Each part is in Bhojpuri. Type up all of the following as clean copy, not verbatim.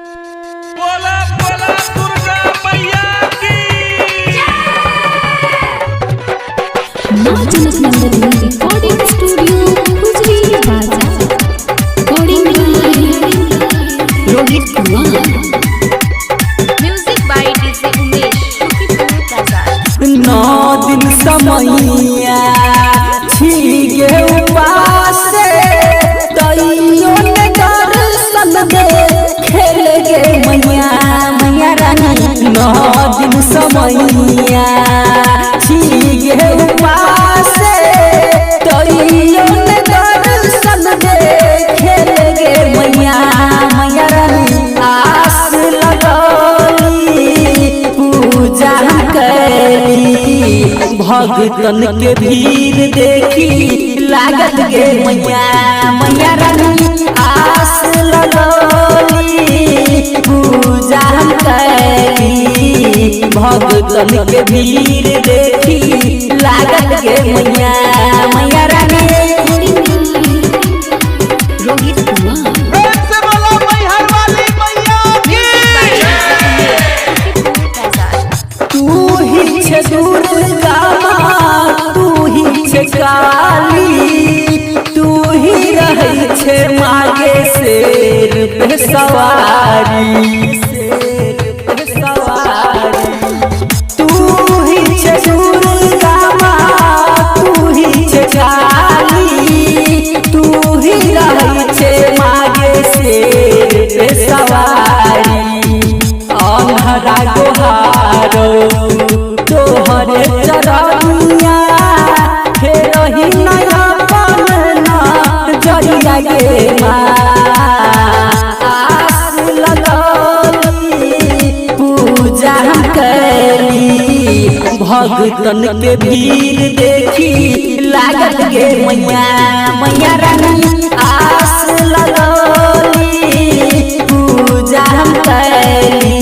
बोला बोला दुर्गा मैया की मां जनक नंदन रिकॉर्डिंग स्टूडियो गुजरी बाजार coding Rohit Kumar music by DJ Umesh शुक्रिया बाजार 9 दिन समैया छीगे उपास तइयो ने दर्शन दे खेल गे मैया मैया रानी 9 दिन समैया छीगे उपास तइयो ने दर्शन दे खेल गे मैया मैया रानी आस लगली पूजा करी भगतन के भीड़ देखी लागत गे मैया मैया रानी आस लगली पूजा करी भगतन के भीड़ देखी लागत गे मैया मैया रानी रोहित कुमार एक से बोलो मैहर वाली मैया की तू ही छे दुर्गा माँ तू ही छे काली तू ही रहे छे मागे शेर पे सवारी तू ही छे दुर्गा माँ तू ही छे काली तू ही रहे छे मागे शेर पे सवारी अन्हरा गोहारो तोहरे चरनिया फेर ही नया पलना जरिया गे माँ आस लगली पूजा करी भगतन के भीड़ देखी लागत गे मैया मैया रानी आस लगली पूजा करी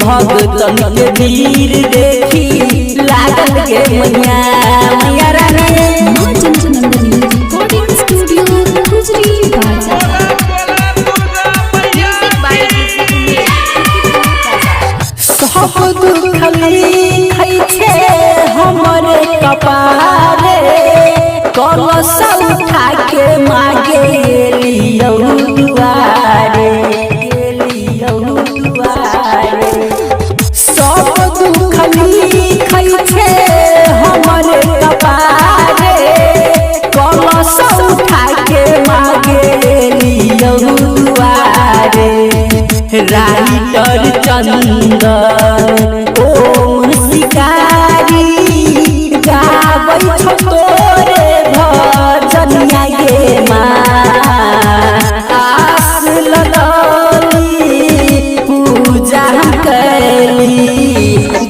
भगतन के भीड़ देखी लागत गे मैया मैया रानी मां जनक नंदन रिकॉर्डिंग स्टूडियो गुजरी बाजार बोला बोला दुर्गा मैया सब दुख लिखै छे हमर कपारे कलश उठा के मागे लियौ दुआरे सब दुख लिखै छे हमर कपारे कलश उठा के मागे लियौ दुआरे राइटर चंदन ओम शिकारी गाबै छो तोरे भजनिया गे माँ आस लगली पूजा करी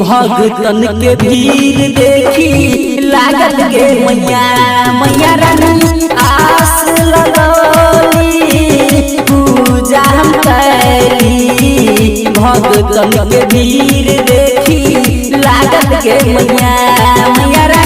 भगतन के भीड़ देखी लागत गे मैया मैया रानी आस लगली पूजा करी भगतन के भीड़ देखी लागत गे मैया मैया रानी।